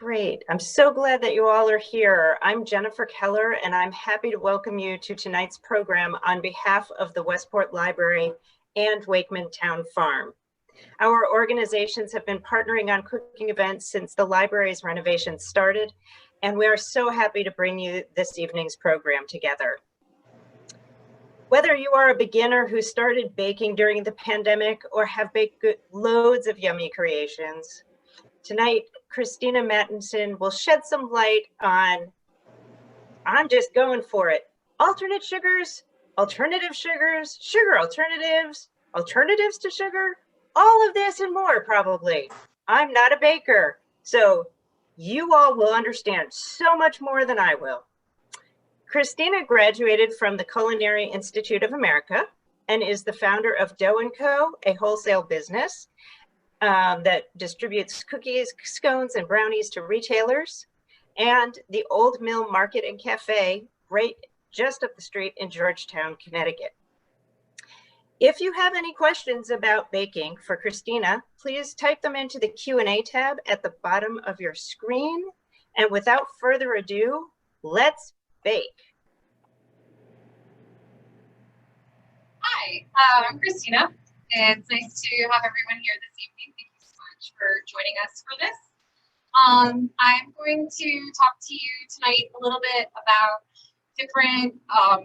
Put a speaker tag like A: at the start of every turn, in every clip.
A: Great. I'm so glad that you all are here. I'm Jennifer Keller, and I'm happy to welcome you to tonight's program on behalf of the Westport Library and Wakeman Town Farm. Our organizations have been partnering on cooking events since the library's renovation started, and we are so happy to bring you this evening's program together. Whether you are a beginner who started baking during the pandemic or have baked loads of yummy creations, tonight, Christina Mattinson will shed some light on, I'm just going for it, alternate sugars, sugar alternatives, alternatives to sugar, all of this and more probably. I'm not a baker, so you all will understand so much more than I will. Christina graduated from the Culinary Institute of America and is the founder of Dough & Co., a wholesale business that distributes cookies, scones, and brownies to retailers, and the Old Mill Market and Cafe right just up the street in Georgetown, Connecticut. If you have any questions about baking for Christina, please type them into the Q&A tab at the bottom of your screen. And without further ado, let's bake.
B: Hi, I'm Christina. It's nice to have everyone here this evening. Thank you so much for joining us for this. I'm going to talk to you tonight a little bit about different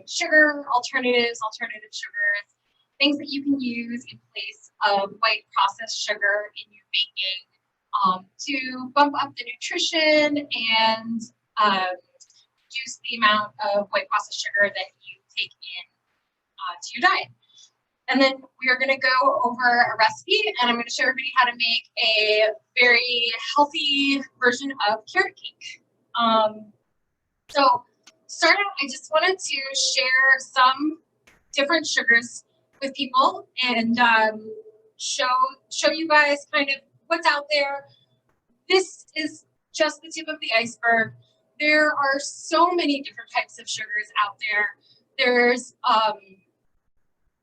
B: sugar alternatives, alternative sugars, things that you can use in place of white processed sugar in your baking to bump up the nutrition and reduce the amount of white processed sugar that you take in to your diet. And then we are going to go over a recipe, and I'm going to show everybody how to make a very healthy version of carrot cake. So to start out, I just wanted to share some different sugars with people and show you guys kind of what's out there. This is just the tip of the iceberg. There are so many different types of sugars out there. There's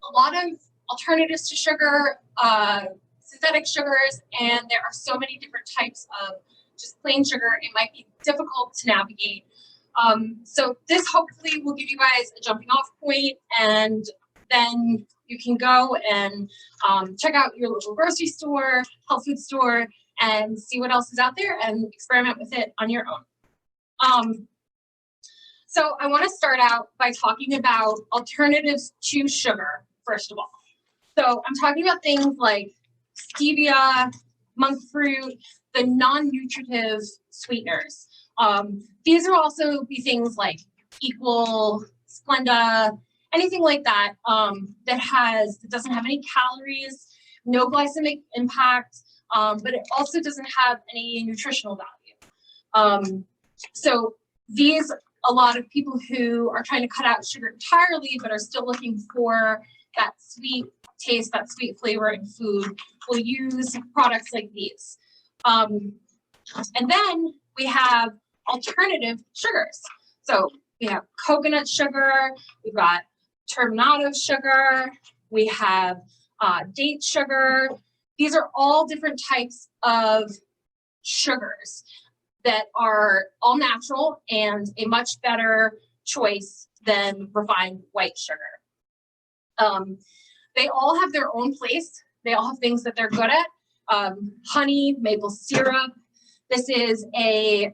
B: a lot of alternatives to sugar, synthetic sugars, and there are so many different types of just plain sugar. It might be difficult to navigate. So this hopefully will give you guys a jumping off point, and then you can go and check out your local grocery store, health food store, and see what else is out there and experiment with it on your own. So I want to start out by talking about alternatives to sugar, first of all. So I'm talking about things like stevia, monk fruit, the non-nutritive sweeteners. These will also be things like Equal, Splenda, anything like that that doesn't have any calories, no glycemic impact, but it also doesn't have any nutritional value. So these, a lot of people who are trying to cut out sugar entirely but are still looking for that sweet taste, that sweet flavor in food, will use products like these. And then we have alternative sugars. So we have coconut sugar, we've got turbinado sugar, we have date sugar. These are all different types of sugars that are all natural and a much better choice than refined white sugar. They all have their own place. They all have things that they're good at. Honey, maple syrup. This is a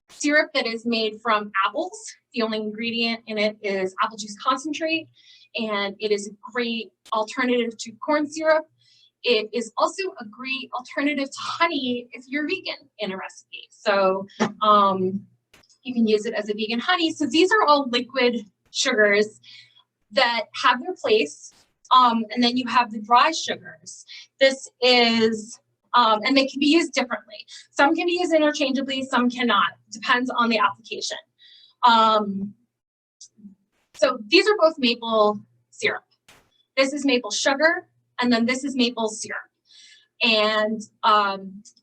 B: syrup that is made from apples. The only ingredient in it is apple juice concentrate, and it is a great alternative to corn syrup. It is also a great alternative to honey if you're vegan in a recipe. So you can use it as a vegan honey. So these are all liquid sugars that have their place. And then you have the dry sugars. This is, and they can be used differently. Some can be used interchangeably, some cannot. Depends on the application. So these are both maple syrup. This is maple sugar, and then this is maple syrup. And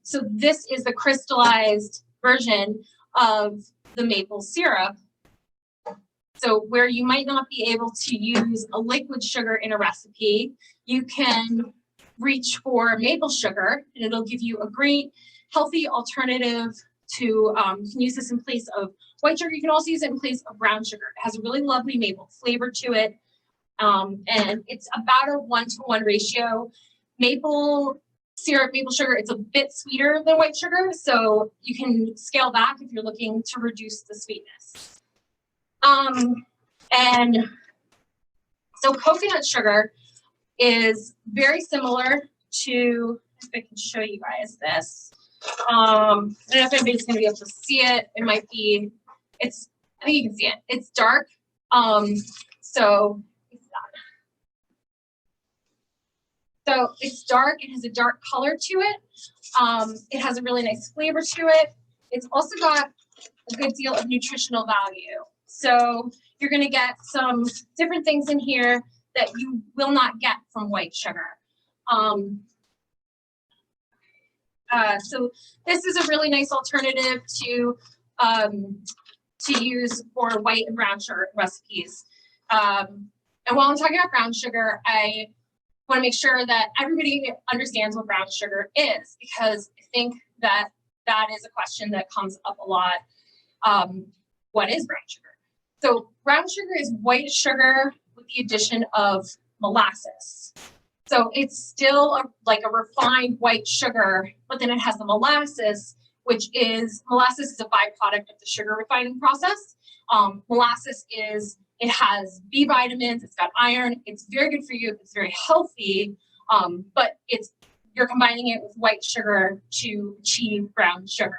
B: so this is the crystallized version of the maple syrup. So where you might not be able to use a liquid sugar in a recipe, you can reach for maple sugar, and it'll give you a great healthy alternative to, you can use this in place of white sugar. You can also use it in place of brown sugar. It has a really lovely maple flavor to it. And it's about a 1-to-1 ratio. Maple syrup, maple sugar, it's a bit sweeter than white sugar, so you can scale back if you're looking to reduce the sweetness. And so coconut sugar is very similar to, if I can show you guys this. I don't know if anybody's going to be able to see it. It might be, I think you can see it. It's dark. So it's dark. It has a dark color to it. It has a really nice flavor to it. It's also got a good deal of nutritional value. So you're going to get some different things in here that you will not get from white sugar. So this is a really nice alternative to use for white and brown sugar recipes. And while I'm talking about brown sugar, I want to make sure that everybody understands what brown sugar is, because I think that that is a question that comes up a lot. What is brown sugar? So brown sugar is white sugar with the addition of molasses. So it's still like a refined white sugar, but then it has the molasses, which is, molasses is a byproduct of the sugar refining process. Molasses it has B vitamins, it's got iron, it's very good for you, it's very healthy, but you're combining it with white sugar to achieve brown sugar.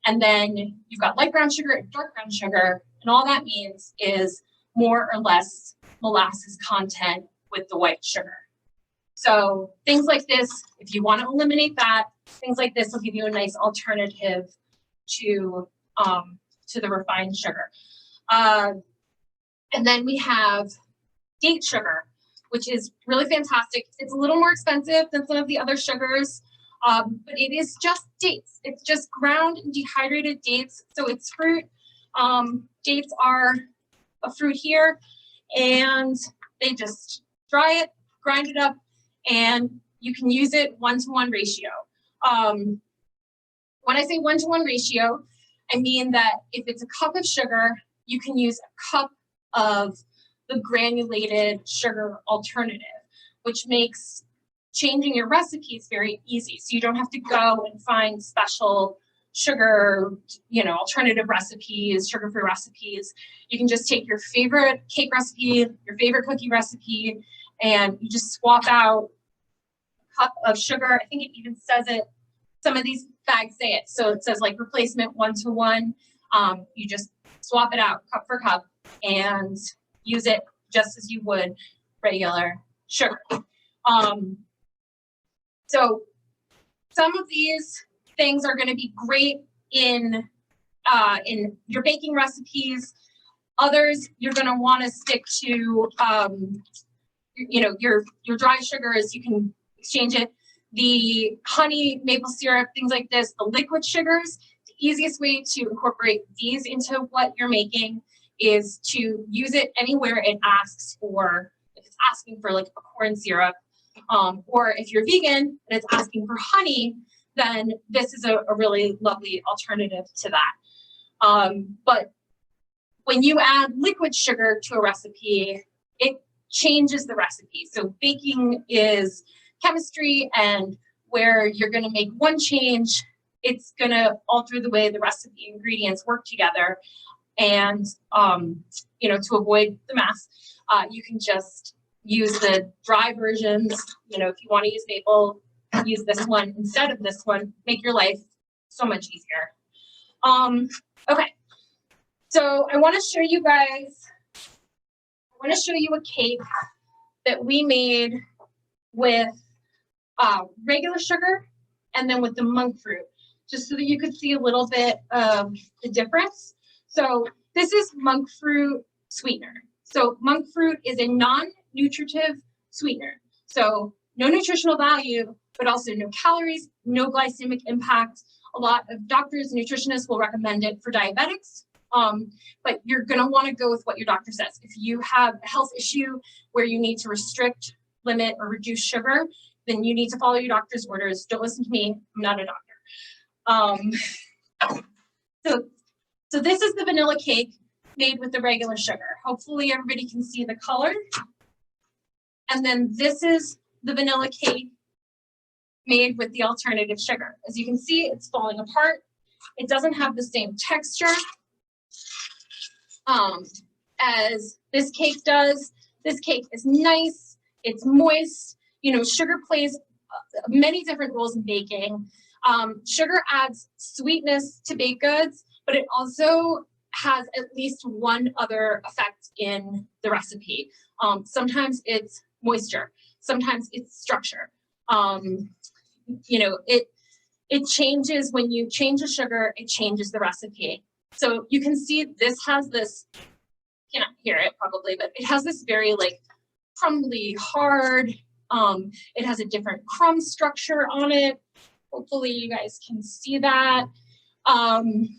B: And then you've got light brown sugar and dark brown sugar, and all that means is more or less molasses content with the white sugar. So things like this, if you want to eliminate that, things like this will give you a nice alternative to the refined sugar. And then we have date sugar, which is really fantastic. It's a little more expensive than some of the other sugars, but it is just dates. It's just ground and dehydrated dates. So it's fruit. Dates are a fruit here, and they just dry it, grind it up, and you can use it 1-to-1 ratio. When I say 1-to-1 ratio, I mean that if it's a cup of sugar, you can use a cup of the granulated sugar alternative, which makes changing your recipes very easy. So you don't have to go and find special sugar, alternative recipes, sugar-free recipes. You can just take your favorite cake recipe, your favorite cookie recipe, and you just swap out a cup of sugar. I think it even says it, some of these bags say it. So it says like replacement 1-to-1. You just swap it out cup for cup and use it just as you would regular sugar. So some of these things are going to be great in your baking recipes. Others you're going to want to stick to, your dry sugars. You can exchange it. The honey, maple syrup, things like this, the liquid sugars, the easiest way to incorporate these into what you're making is to use it anywhere it asks for, if it's asking for like a corn syrup, or if you're vegan and it's asking for honey, then this is a really lovely alternative to that. But when you add liquid sugar to a recipe, it changes the recipe. So baking is chemistry, and where you're going to make one change, it's going to alter the way the recipe ingredients work together. And to avoid the mess, you can just use the dry versions. If you want to use maple, use this one instead of this one. Make your life so much easier. Okay, so I want to show you guys. I want to show you a cake that we made with regular sugar and then with the monk fruit, just so that you could see a little bit of the difference. So this is monk fruit sweetener. So monk fruit is a non-nutritive sweetener. So no nutritional value, but also no calories, no glycemic impact. A lot of doctors and nutritionists will recommend it for diabetics, but you're going to want to go with what your doctor says. If you have a health issue where you need to restrict, limit, or reduce sugar, then you need to follow your doctor's orders. Don't listen to me. I'm not a doctor. So this is the vanilla cake made with the regular sugar. Hopefully everybody can see the color. And then this is the vanilla cake made with the alternative sugar. As you can see, it's falling apart. It doesn't have the same texture as this cake does. This cake is nice, it's moist. You know, sugar plays many different roles in baking. Sugar adds sweetness to baked goods, but it also has at least one other effect in the recipe. Sometimes it's moisture, sometimes it's structure. You know, it changes when you change the sugar, it changes the recipe. So you can see this has this, you cannot hear it probably, but it has this very like crumbly, hard, it has a different crumb structure on it. Hopefully you guys can see that. And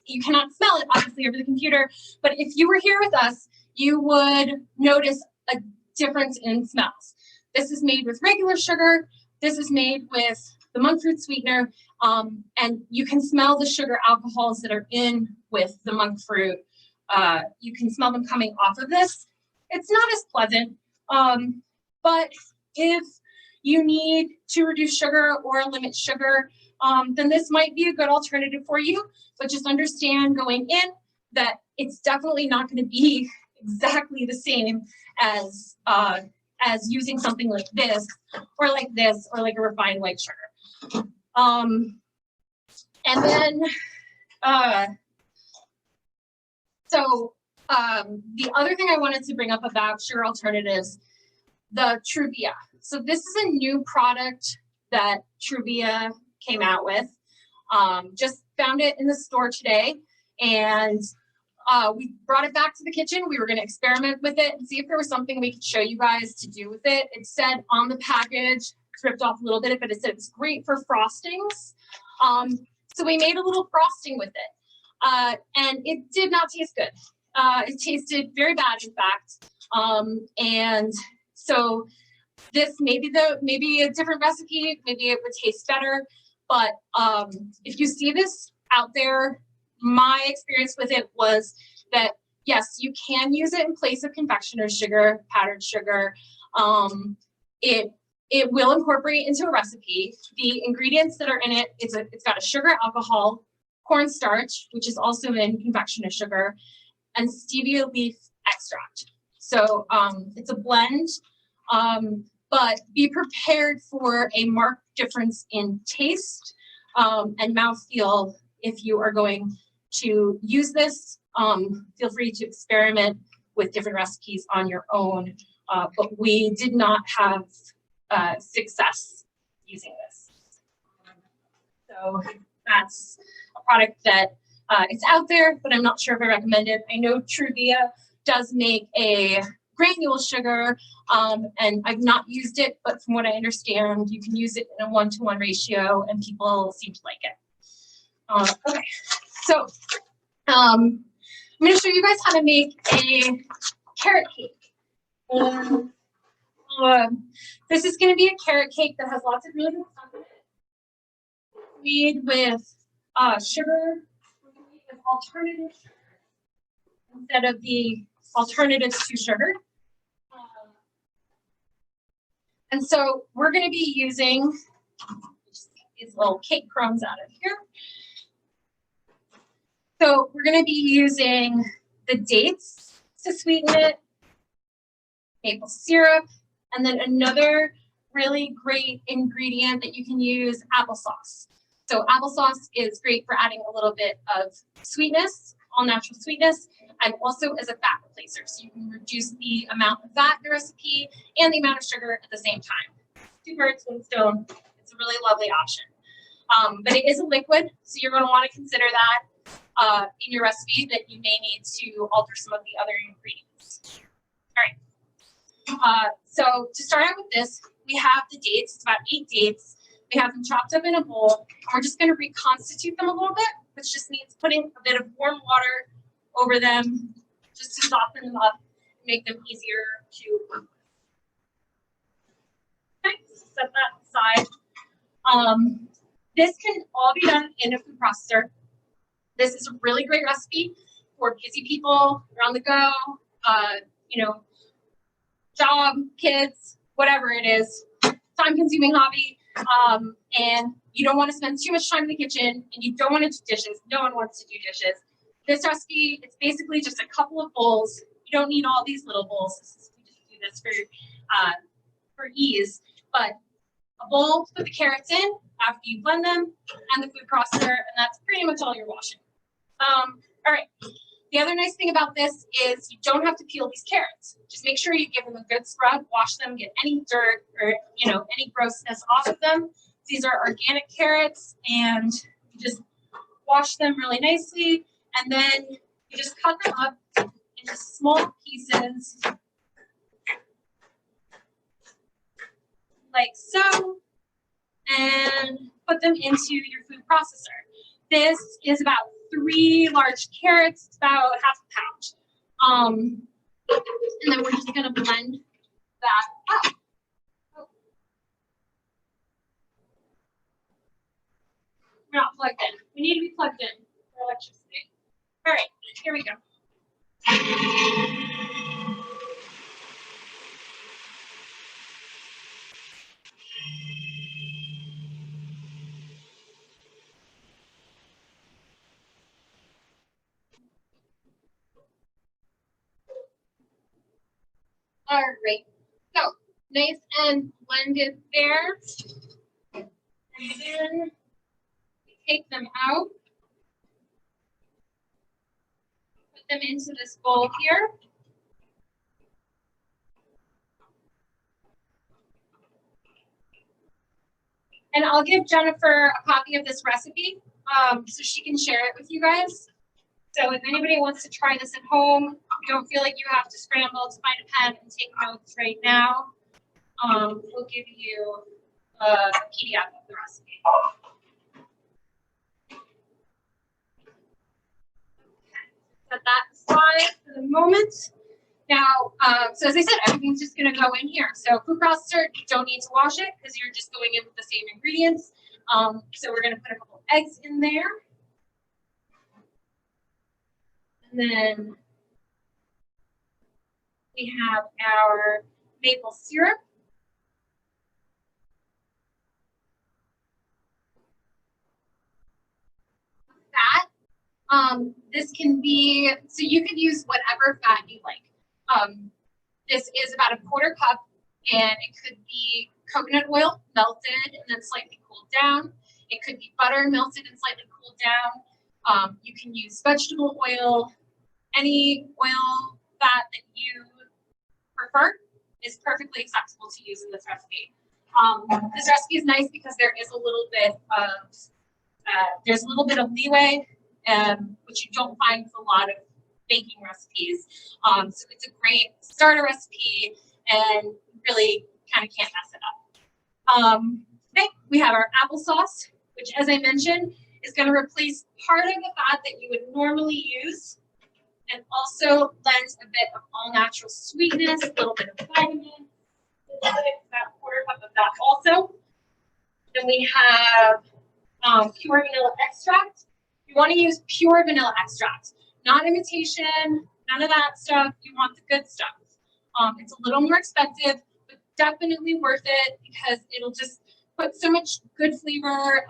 B: you cannot smell it obviously over the computer, but if you were here with us, you would notice a difference in smells. This is made with regular sugar. This is made with the monk fruit sweetener, and you can smell the sugar alcohols that are in with the monk fruit. You can smell them coming off of this. It's not as pleasant, but if you need to reduce sugar or limit sugar, then this might be a good alternative for you. But just understand going in that it's definitely not going to be exactly the same as using something like this or like a refined white sugar. And then the other thing I wanted to bring up about sugar alternatives, the Truvia. So this is a new product that Truvia came out with. Just found it in the store today, and we brought it back to the kitchen. We were going to experiment with it and see if there was something we could show you guys to do with it. It said on the package, it's ripped off a little bit, but it said it's great for frostings. So we made a little frosting with it, and it did not taste good. It tasted very bad, in fact. And so this maybe a different recipe, maybe it would taste better. But if you see this out there, my experience with it was that, yes, you can use it in place of confectioner's sugar, powdered sugar. It will incorporate into a recipe. The ingredients that are in it, it's got a sugar alcohol, cornstarch, which is also in confectioner's sugar, and stevia leaf extract. So it's a blend, but be prepared for a marked difference in taste and mouthfeel if you are going to use this. Feel free to experiment with different recipes on your own, but we did not have success using this. So that's a product that it's out there, but I'm not sure if I recommend it. I know Truvia does make a granule sugar, and I've not used it, but from what I understand, you can use it in a 1-to-1 ratio, and people seem to like it. Okay, so I'm going to show you guys how to make a carrot cake. This is going to be a carrot cake that has lots of really good stuff in it. Made with sugar, with alternative sugar instead of the alternatives to sugar. And so we're going to be using these little cake crumbs out of here. So we're going to be using the dates to sweeten it, maple syrup, and then another really great ingredient that you can use, applesauce. So applesauce is great for adding a little bit of sweetness, all natural sweetness, and also as a fat replacer. So you can reduce the amount of fat in the recipe and the amount of sugar at the same time. 2 birds, 1 stone. It's a really lovely option. But it is a liquid, so you're going to want to consider that in your recipe, that you may need to alter some of the other ingredients. All right. So to start out with this, we have the dates. It's about 8 dates. We have them chopped up in a bowl. And we're just going to reconstitute them a little bit, which just means putting a bit of warm water over them just to soften them up and make them easier to work with. set that aside. This can all be done in a food processor. This is a really great recipe for busy people around the go, you know, job, kids, whatever it is, time-consuming hobby, and you don't want to spend too much time in the kitchen, and you don't want to do dishes. No one wants to do dishes. This recipe, it's basically just a couple of bowls. You don't need all these little bowls. We just do this for ease, but a bowl to put the carrots in after you blend them, and the food processor, and that's pretty much all you're washing. All right. The other nice thing about this is you don't have to peel these carrots. Just make sure you give them a good scrub, wash them, get any dirt or any grossness off of them. These are organic carrots, and you just wash them really nicely, and then you just cut them up into small pieces like so, and put them into your food processor. This is about 3 large carrots. It's about half a pound. And then we're just going to blend that up. We're not plugged in. We need to be plugged in for electricity. All right, here we go. All right, so nice and blended there. And then we take them out, put them into this bowl here. And I'll give Jennifer a copy of this recipe so she can share it with you guys. So if anybody wants to try this at home, don't feel like you have to scramble to find a pen and take notes right now. We'll give you a PDF of the recipe. Okay. Set that aside for the moment. Now, so as I said, everything's just going to go in here. So food processor, you don't need to wash it because you're just going in with the same ingredients. So we're going to put a couple eggs in there. And then we have our maple syrup. Fat. This can be, so you could use whatever fat you like. This is about a 1/4 cup, and it could be coconut oil melted and then slightly cooled down. It could be butter melted and slightly cooled down. You can use vegetable oil. Any oil fat that you prefer is perfectly acceptable to use in this recipe. This recipe is nice because there is a little bit of leeway, which you don't find with a lot of baking recipes. So it's a great starter recipe and really kind of can't mess it up. Okay, we have our applesauce, which, as I mentioned, is going to replace part of the fat that you would normally use, and also lends a bit of all natural sweetness, a little bit of vitamin, about 1/4 cup of that also. Then we have pure vanilla extract. You want to use pure vanilla extract, not imitation, none of that stuff. You want the good stuff. It's a little more expensive, but definitely worth it because it'll just put so much good flavor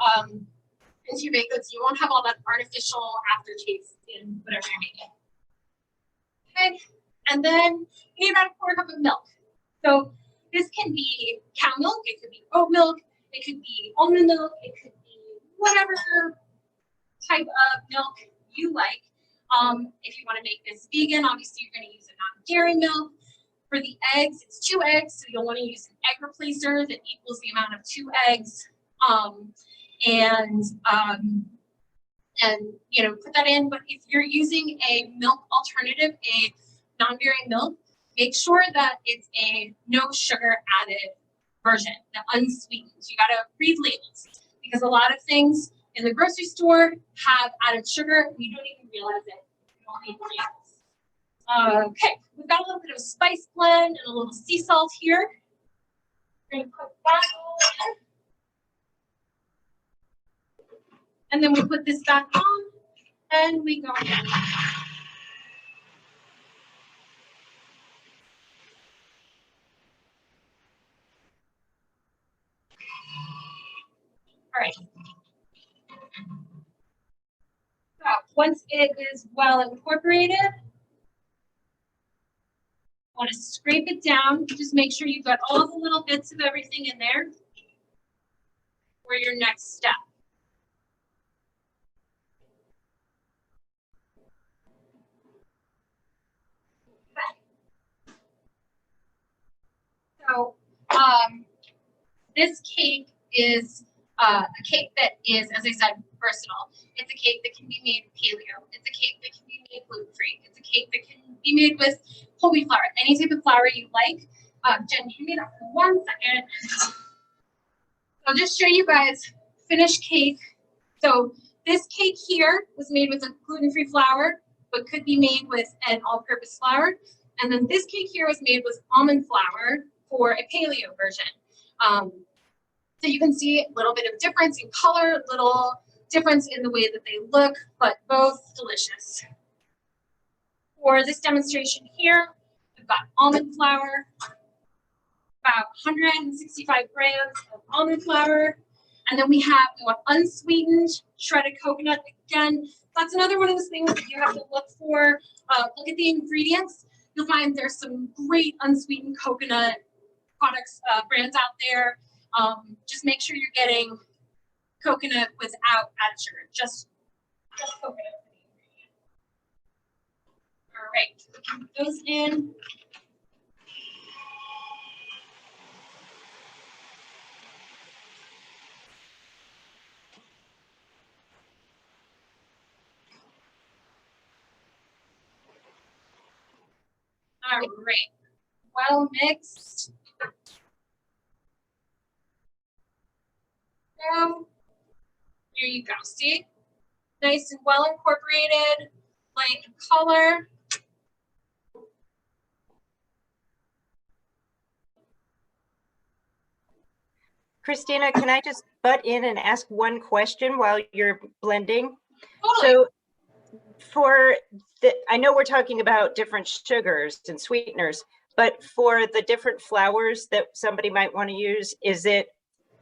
B: into your baked goods. You won't have all that artificial aftertaste in whatever you're making. Okay, and then you need about a 1/4 cup of milk. So this can be cow milk, it could be oat milk, it could be almond milk, it could be whatever type of milk you like. If you want to make this vegan, obviously you're going to use a non-dairy milk. For the eggs, it's 2 eggs, so you'll want to use an egg replacer that equals the amount of 2 eggs. And you know, put that in. But if you're using a milk alternative, a non-dairy milk, make sure that it's a no sugar added version, the unsweetened. You got to read labels because a lot of things in the grocery store have added sugar. You don't even realize it. You don't read labels. Okay, we've got a little bit of spice blend and a little sea salt here. We're gonna put that all in. And then we put this back on and we go again. All right. So once it is well incorporated, want to scrape it down. Just make sure you've got all the little bits of everything in there for your next step. So this cake is a cake that is, as I said, versatile. It's a cake that can be made paleo. It's a cake that can be made gluten-free. It's a cake that can be made with whole wheat flour, any type of flour you like. Jen, give me that for 1 second. I'll just show you guys finished cake. So this cake here was made with a gluten-free flour, but could be made with an all-purpose flour. And then this cake here was made with almond flour for a paleo version. So you can see a little bit of difference in color, little difference in the way that they look, but both delicious. For this demonstration here, we've got almond flour, about 165 grams of almond flour. And then we want unsweetened shredded coconut. Again, that's another one of those things that you have to look for. Look at the ingredients. You'll find there's some great unsweetened coconut products, brands out there. Just make sure you're getting coconut without added sugar, just coconut for the ingredient. All right, put those in. All right, well mixed. So here you go. See, nice and well incorporated, light in color.
A: Christina, can I just butt in and ask one question while you're blending?
B: Totally.
A: So I know we're talking about different sugars and sweeteners, but for the different flours that somebody might want to use,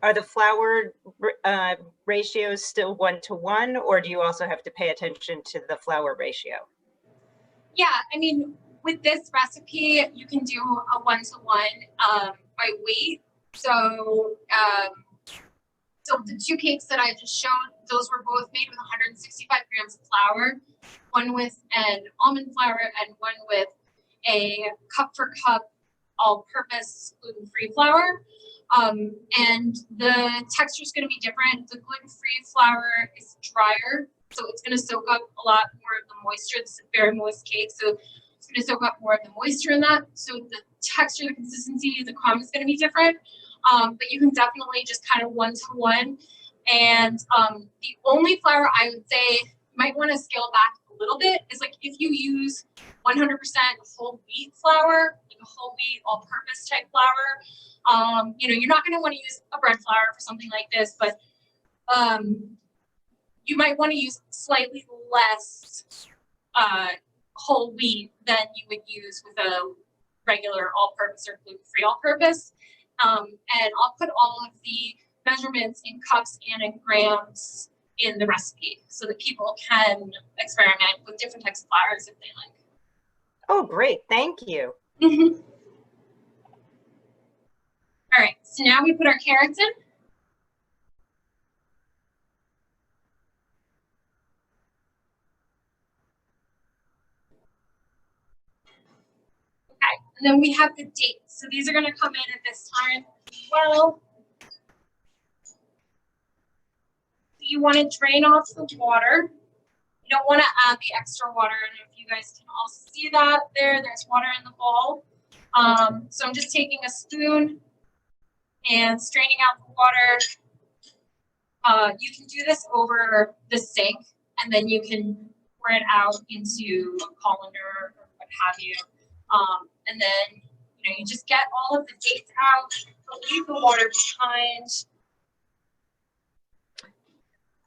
A: are the flour ratios still 1-to-1, or do you also have to pay attention to the flour ratio?
B: Yeah, I mean, with this recipe, you can do a 1-to-1 by weight. So, so the two cakes that I just showed, those were both made with 165 grams of flour, one with an almond flour and one with a cup for cup all-purpose gluten-free flour. And the texture is going to be different. The gluten-free flour is drier, so it's going to soak up a lot more of the moisture. This is a very moist cake, so it's going to soak up more of the moisture in that. So the texture, the consistency, the crumb is going to be different. But you can definitely just kind of 1-to-1. And the only flour I would say you might want to scale back a little bit is like if you use 100% whole wheat flour, like a whole wheat all-purpose type flour. You know, you're not going to want to use a bread flour for something like this, but you might want to use slightly less whole wheat than you would use with a regular all-purpose or gluten-free all-purpose. And I'll put all of the measurements in cups and in grams in the recipe so that people can experiment with different types of flours if they like.
A: Oh, great. Thank you.
B: Mm-hmm. All right, so now we put our carrots in. Okay, and then we have the dates. So these are going to come in at this time as well. So you want to drain off the water. You don't want to add the extra water. And if you guys can all see that there's water in the bowl. So I'm just taking a spoon and straining out the water. You can do this over the sink, and then you can pour it out into a colander or what have you. And then, you You know, you just get all of the dates out, but leave the water behind.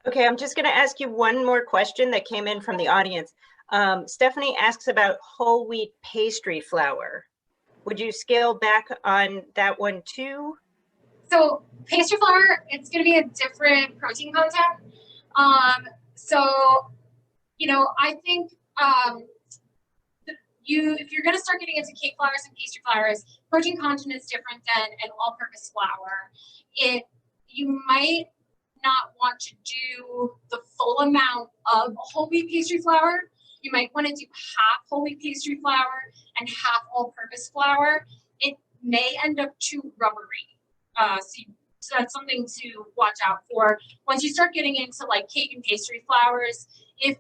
A: Okay, I'm just going to ask you one more question that came in from the audience. Stephanie asks about whole wheat pastry flour. Would you scale back on that one too?
B: So pastry flour, it's going to be a different protein content. So, you know, I think if you're going to start getting into cake flours and pastry flours, protein content is different than an all-purpose flour. You might not want to do the full amount of whole wheat pastry flour. You might want to do half whole wheat pastry flour and half all-purpose flour. It may end up too rubbery. So that's something to watch out for. Once you start getting into like cake and pastry flours, if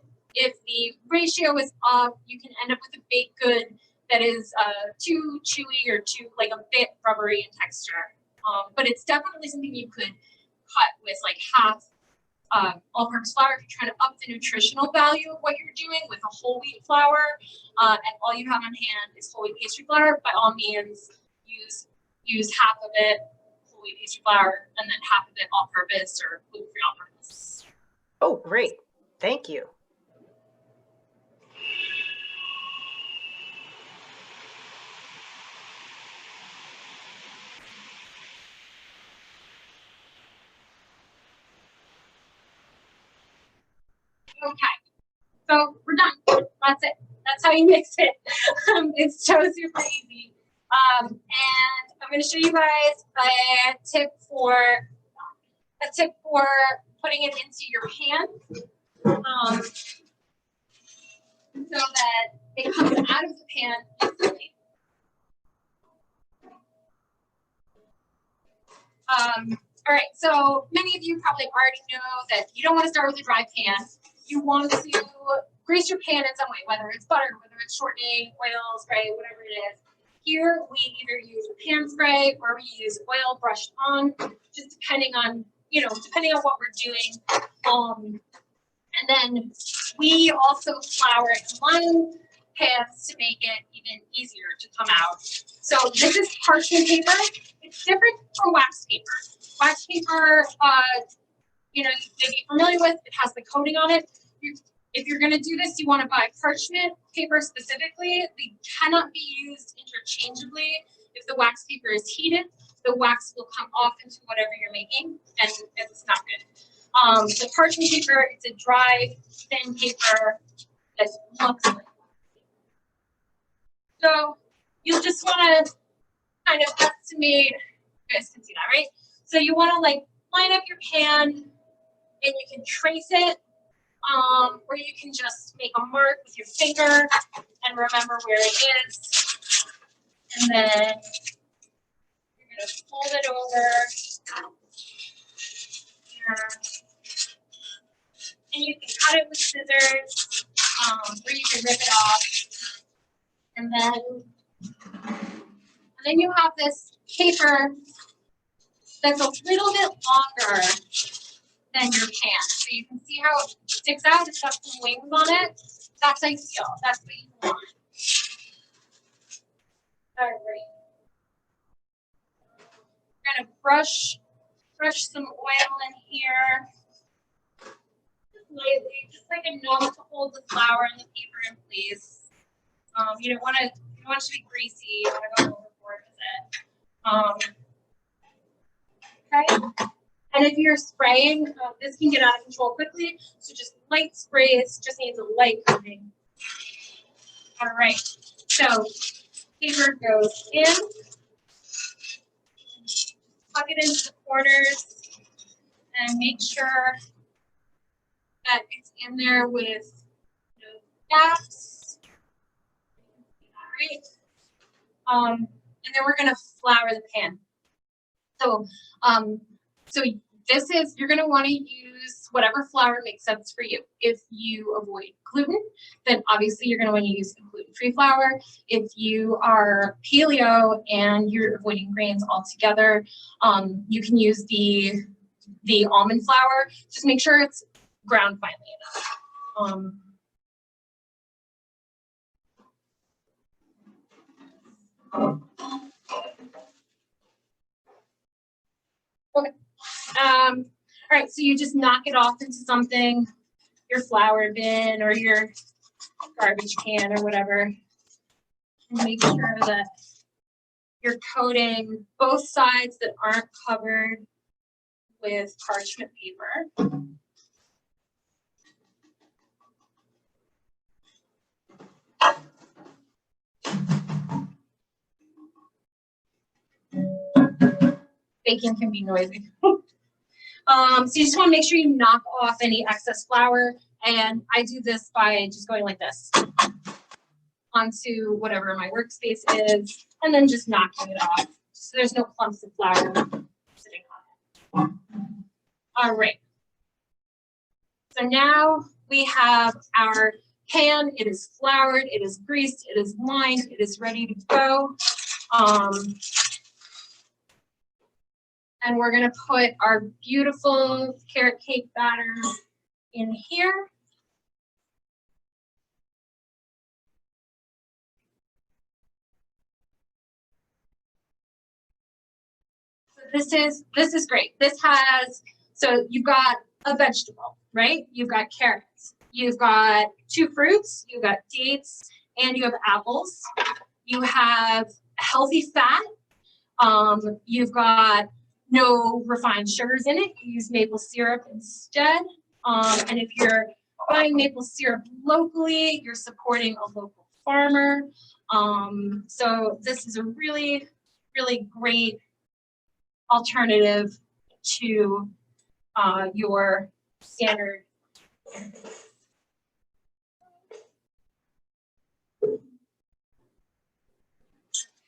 B: the ratio is up, you can end up with a baked good that is too chewy or too like a bit rubbery in texture. But it's definitely something you could cut with like half all-purpose flour if you're trying to up the nutritional value of what you're doing with a whole wheat flour, and all you have on hand is whole wheat pastry flour. By all means, use half of it whole wheat pastry flour and then half of it all-purpose or gluten-free all-purpose.
A: Oh, great. Thank you.
B: Okay, so we're done. That's it. That's how you mix it. It's so super easy. And I'm going to show you guys a tip for putting it into your pan, so that it comes out of the pan instantly. All right, so many of you probably already know that you don't want to start with a dry pan. You want to grease your pan in some way, whether it's butter, whether it's shortening, oil, spray, whatever it is. Here, we either use a pan spray or we use oil brushed on, just depending on what we're doing. And then we also flour and line pans to make it even easier to come out. So this is parchment paper. It's different from wax paper. Wax paper, you may be familiar with. It has the coating on it. If you're going to do this, you want to buy parchment paper specifically. They cannot be used interchangeably. If the wax paper is heated, the wax will come off into whatever you're making, and it's not good. The parchment paper, it's a dry, thin paper that looks like. So you just want to kind of estimate. You guys can see that, right? So you want to like line up your pan, and you can trace it. Or you can just make a mark with your finger and remember where it is. And then you're going to fold it over here. And you can cut it with scissors, or you can rip it off. And then you have this paper that's a little bit longer than your pan. So you can see how it sticks out. It's got some wings on it. That's ideal. That's what you want. All right. We're gonna brush some oil in here. Just lightly, just like enough to hold the flour and the paper in place. You don't want it to be greasy. You want to go overboard with it. Okay. And if you're spraying, this can get out of control quickly. So just light sprays, just needs a light coating. All right, so paper goes in. Tuck it into the corners and make sure that it's in there with no gaps. All right. And then we're gonna flour the pan. So you're going to want to use whatever flour makes sense for you. If you avoid gluten, then obviously you're going to want to use a gluten-free flour. If you are paleo and you're avoiding grains altogether, you can use the almond flour. Just make sure it's ground finely enough. Okay. All right, so you just knock it off into something, your flour bin or your garbage can or whatever. And make sure that you're coating both sides that aren't covered with parchment paper. Baking can be noisy. So you just want to make sure you knock off any excess flour, and I do this by just going like this onto whatever my workspace is, and then just knocking it off so there's no clumps of flour sitting on it. All right. So now we have our pan. It is floured, it is greased, it is lined, it is ready to go. And we're going to put our beautiful carrot cake batter in here. So this is great. This has, so you've got a vegetable, right? You've got carrots, you've got 2 fruits, you've got dates, and you have apples. You have healthy fat. You've got no refined sugars in it. You use maple syrup instead. And if you're buying maple syrup locally, you're supporting a local farmer. So this is a really, really great alternative to your standard.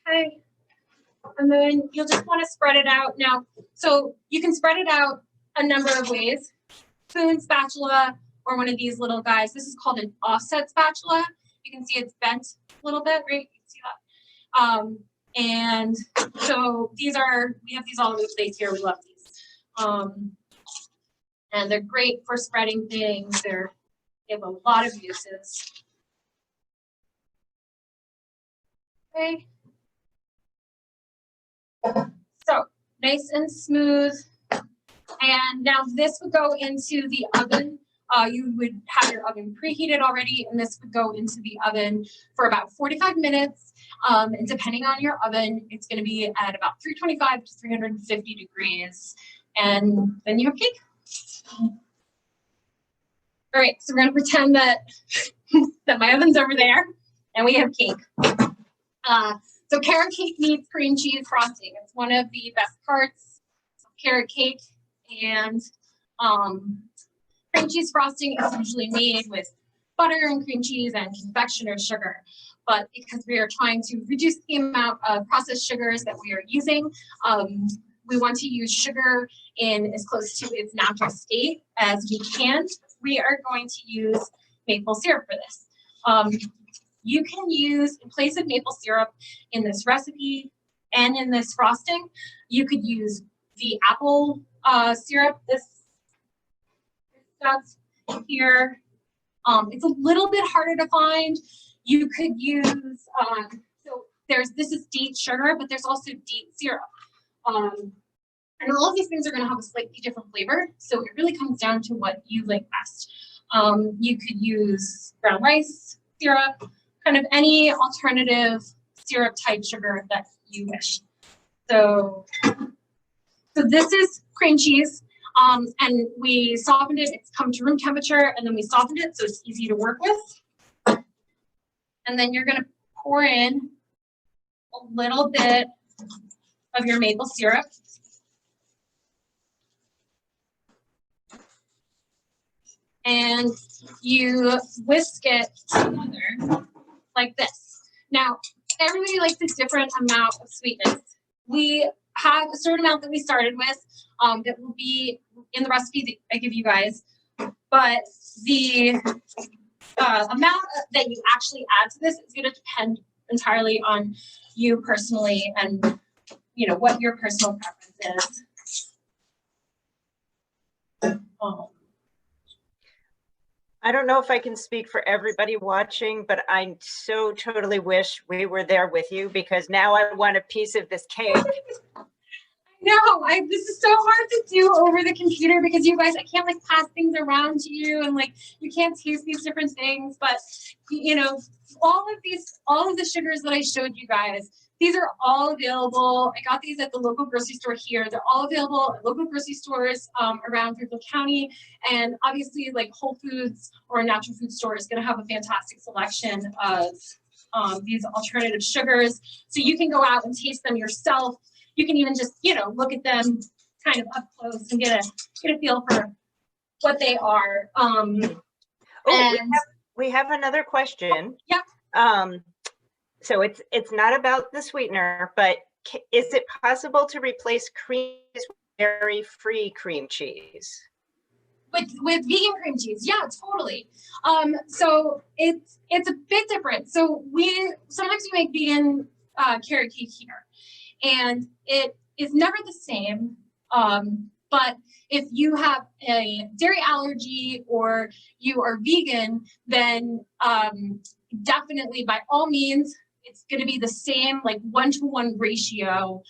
B: Okay. And then you'll just want to spread it out. Now, so you can spread it out a number of ways. Spoon, spatula, or one of these little guys. This is called an offset spatula. You can see it's bent a little bit, right? You can see that. And so we have these all over the place here. We love these. And they're great for spreading things. They have a lot of uses. Okay. So nice and smooth. And now this would go into the oven. You would have your oven preheated already, and this would go into the oven for about 45 minutes. And depending on your oven, it's going to be at about 325 to 350 degrees. And then you have cake. All right, so we're going to pretend that, that my oven's over there, and we have cake. So carrot cake needs cream cheese frosting. It's one of the best parts of carrot cake. And cream cheese frosting is usually made with butter and cream cheese and confectioner sugar. But because we are trying to reduce the amount of processed sugars that we are using, we want to use sugar in as close to its natural state as we can. We are going to use maple syrup for this. You can use, in place of maple syrup in this recipe and in this frosting, you could use the apple syrup, this stuff here. It's a little bit harder to find. You could use, so this is date sugar, but there's also date syrup. And all of these things are going to have a slightly different flavor. So it really comes down to what you like best. You could use brown rice syrup, kind of any alternative syrup type sugar that you wish. So this is cream cheese, and we softened it. It's come to room temperature, and then we softened it so it's easy to work with. And then you're going to pour in a little bit of your maple syrup. And you whisk it together like this. Now, everybody likes a different amount of sweetness. We have a certain amount that we started with that will be in the recipe that I give you guys, but the amount that you actually add to this is going to depend entirely on you personally and what your personal preference is.
A: I don't know if I can speak for everybody watching, but I so totally wish we were there with you because now I want a piece of this cake.
B: No, this is so hard to do over the computer because you guys, I can't like pass things around to you and like you can't taste these different things. But you know, all of the sugars that I showed you guys, these are all available. I got these at the local grocery store here. They're all available at local grocery stores around Fairfield County, and obviously like Whole Foods or a natural food store is going to have a fantastic selection of these alternative sugars. So you can go out and taste them yourself. You can even just, you know, look at them kind of up close and get a feel for what they are.
A: We have another question.
B: Yeah.
A: So it's not about the sweetener, but is it possible to replace cream cheese with dairy-free cream cheese?
B: With vegan cream cheese, yeah, totally. So it's a bit different. So sometimes we make vegan carrot cake here, and it is never the same. But if you have a dairy allergy or you are vegan, then definitely by all means, it's going to be the same like 1-to-1 ratio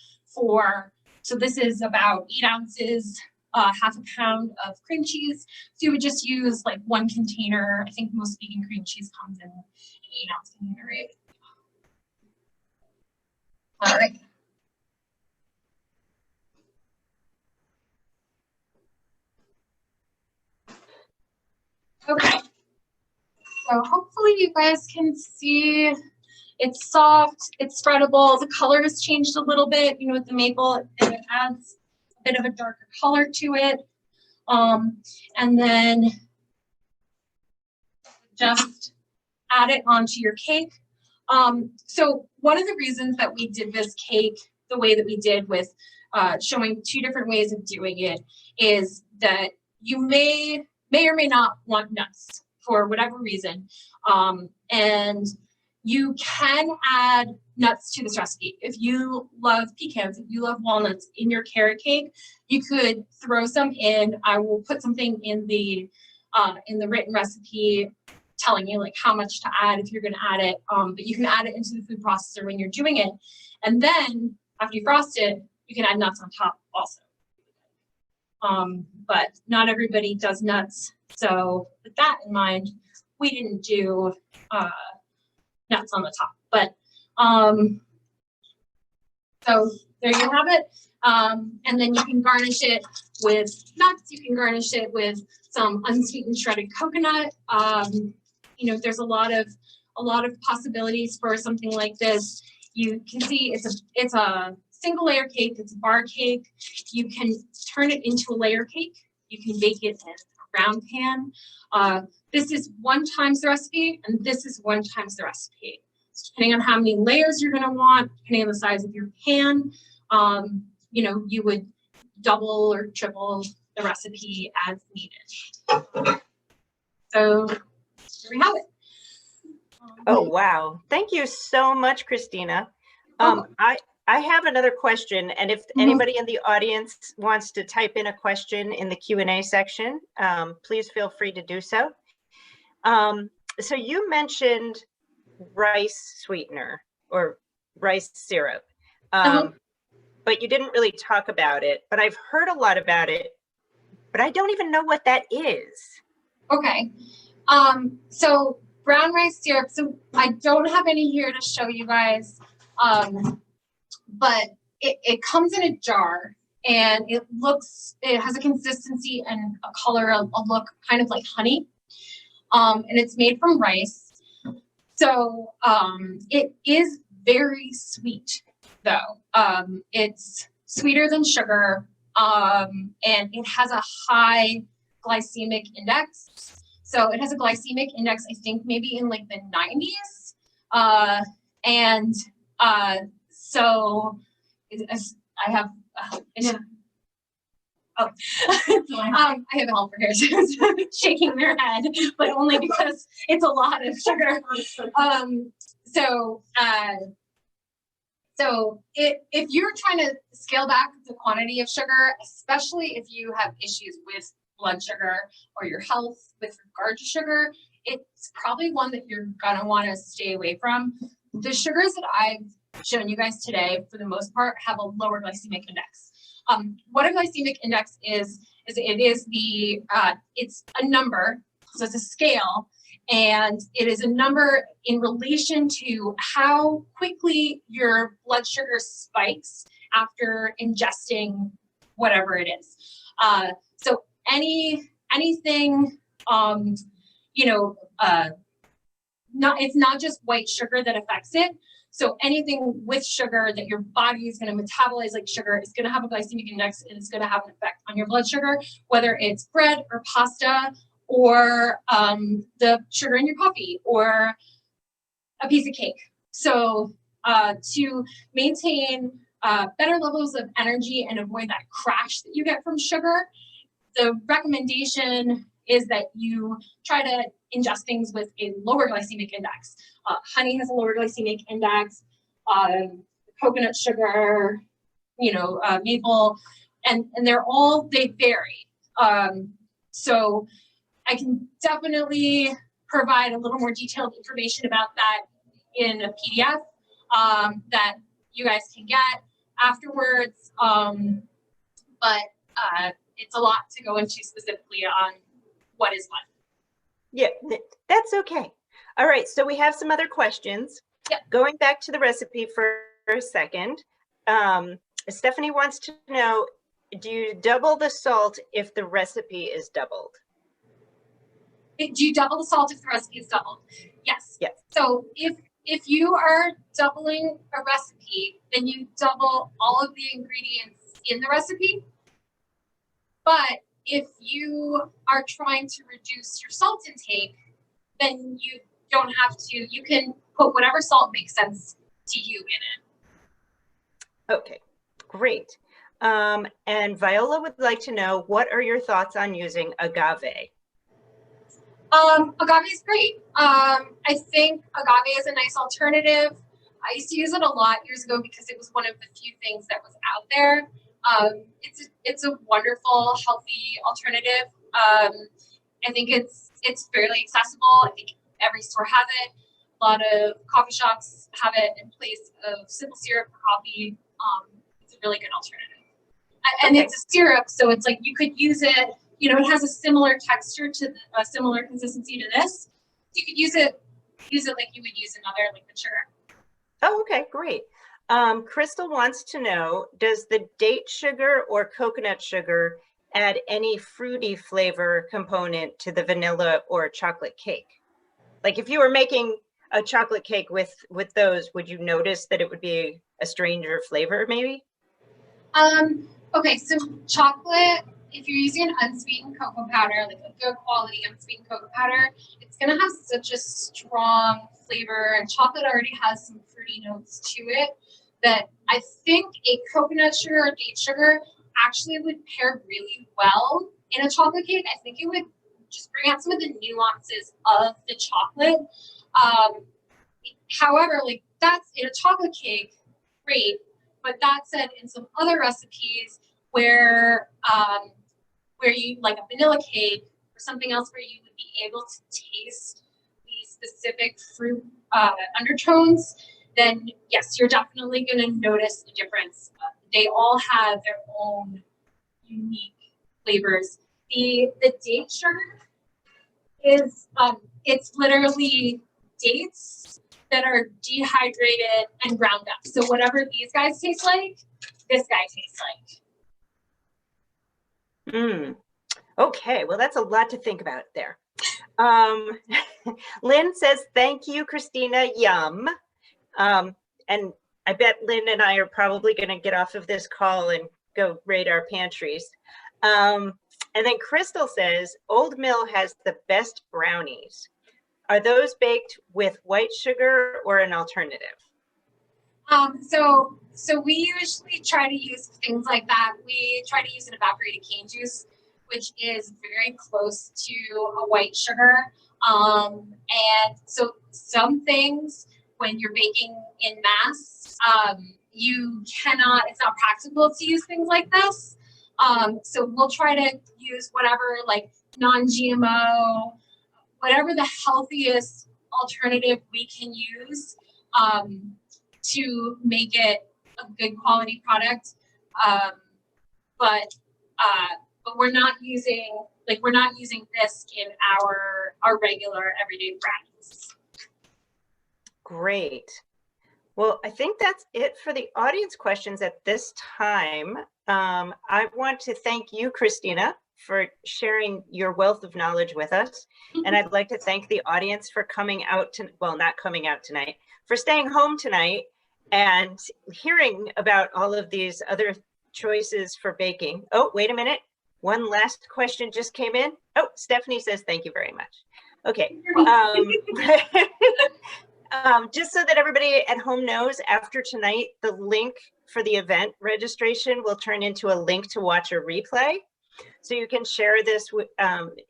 B: so this is about 8 ounces, half a pound of cream cheese. So you would just use like 1 container. I think most vegan cream cheese comes in an 8-ounce container, right? All right. Okay, so hopefully you guys can see it's soft, it's spreadable. The color has changed a little bit, you know, with the maple, and it adds a bit of a darker color to it. And then just add it onto your cake. So one of the reasons that we did this cake the way that we did with showing 2 different ways of doing it is that you may or may not want nuts for whatever reason. And you can add nuts to this recipe. If you love pecans, if you love walnuts in your carrot cake, you could throw some in. I will put something in the written recipe telling you like how much to add if you're going to add it. But you can add it into the food processor when you're doing it. And then after you frost it, you can add nuts on top also. But not everybody does nuts. So with that in mind, we didn't do nuts on the top. But so there you have it. And then you can garnish it with nuts. You can garnish it with some unsweetened shredded coconut. You know, there's a lot of possibilities for something like this. You can see it's a single layer cake. It's a bar cake. You can turn it into a layer cake. You can bake it in a round pan. This is 1 times the recipe, and this is 1 times the recipe. So depending on how many layers you're going to want, depending on the size of your pan, you know, you would double or triple the recipe as needed. So there we have it.
A: Oh, wow. Thank you so much, Christina. I have another question, and if anybody in the audience wants to type in a question in the Q&A section, please feel free to do so. So you mentioned rice sweetener or rice syrup, but you didn't really talk about it, but I've heard a lot about it, but I don't even know what that is.
B: Okay. So brown rice syrup. So I don't have any here to show you guys, but it comes in a jar, and it has a consistency and a color, a look kind of like honey. And it's made from rice. So it is very sweet though. It's sweeter than sugar, and it has a high glycemic index. So it has a glycemic index, I think maybe in like the 90s. So I have I have a helper here shaking their head, but only because it's a lot of sugar. So if you're trying to scale back the quantity of sugar, especially if you have issues with blood sugar or your health with regard to sugar, it's probably one that you're gonna want to stay away from. The sugars that I've shown you guys today, for the most part, have a lower glycemic index. What a glycemic index is it is it's a number, so it's a scale, and it is a number in relation to how quickly your blood sugar spikes after ingesting whatever it is. So anything, it's not just white sugar that affects it. So anything with sugar that your body is going to metabolize like sugar is going to have a glycemic index, and it's going to have an effect on your blood sugar, whether it's bread or pasta or the sugar in your coffee or a piece of cake. So to maintain better levels of energy and avoid that crash that you get from sugar, the recommendation is that you try to ingest things with a lower glycemic index. Honey has a lower glycemic index, coconut sugar, maple, and they vary. So I can definitely provide a little more detailed information about that in a PDF that you guys can get afterwards. But it's a lot to go into specifically on what is what.
A: Yeah, that's okay. All right, so we have some other questions.
B: Yep.
A: Going back to the recipe for a second, Stephanie wants to know, do you double the salt if the recipe is doubled?
B: Do you double the salt if the recipe is doubled? Yes.
A: Yes.
B: So if you are doubling a recipe, then you double all of the ingredients in the recipe. But if you are trying to reduce your salt intake, then you don't have to. You can put whatever salt makes sense to you in it.
A: Okay, great. And Viola would like to know, what are your thoughts on using agave?
B: Agave is great. I think agave is a nice alternative. I used to use it a lot years ago because it was one of the few things that was out there. It's a wonderful, healthy alternative. I think it's fairly accessible. I think every store has it. A lot of coffee shops have it in place of simple syrup for coffee. It's a really good alternative. And
A: Okay.
B: it's a syrup, so it's like you could use it. It has a similar texture to a similar consistency to this. You could use it like you would use another liquid sugar.
A: Oh, okay, great. Crystal wants to know, does the date sugar or coconut sugar add any fruity flavor component to the vanilla or chocolate cake? Like if you were making a chocolate cake with those, would you notice that it would be a stranger flavor maybe?
B: Okay, so chocolate, if you're using an unsweetened cocoa powder, like a good quality unsweetened cocoa powder, it's gonna have such a strong flavor, and chocolate already has some fruity notes to it, that I think a coconut sugar or date sugar actually would pair really well in a chocolate cake. I think it would just bring out some of the nuances of the chocolate. However, like that's in a chocolate cake, great. But that said, in some other recipes where you like a vanilla cake or something else where you would be able to taste the specific fruit undertones, then yes, you're definitely going to notice a difference. They all have their own unique flavors. The date sugar is it's literally dates that are dehydrated and ground up. So whatever these guys taste like, this guy tastes like.
A: Okay, well, that's a lot to think about there. Lynn says, thank you, Christina, yum. And I bet Lynn and I are probably going to get off of this call and go raid our pantries. And then Crystal says, Old Mill has the best brownies. Are those baked with white sugar or an alternative?
B: So we usually try to use things like that. We try to use an evaporated cane juice, which is very close to a white sugar. And so some things, when you're baking in mass, it's not practical to use things like this. So we'll try to use whatever, like non-GMO, whatever the healthiest alternative we can use to make it a good quality product. But we're not using this in our regular everyday brownies.
A: Great. Well, I think that's it for the audience questions at this time. I want to thank you, Christina, for sharing your wealth of knowledge with us. And I'd like to thank the audience for coming out to, well, not coming out tonight, for staying home tonight and hearing about all of these other choices for baking. Oh, wait a minute. One last question just came in. Oh, Stephanie says, thank you very much. Okay. Just so that everybody at home knows, after tonight, the link for the event registration will turn into a link to watch a replay. So you can share this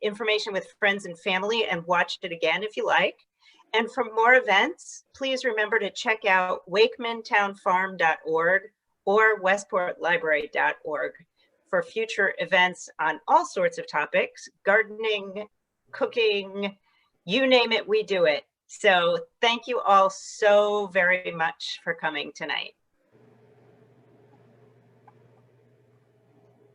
A: information with friends and family and watch it again if you like. And for more events, please remember to check out wakemantownfarm.org or westportlibrary.org for future events on all sorts of topics, gardening, cooking, you name it, we do it. So thank you all so very much for coming tonight.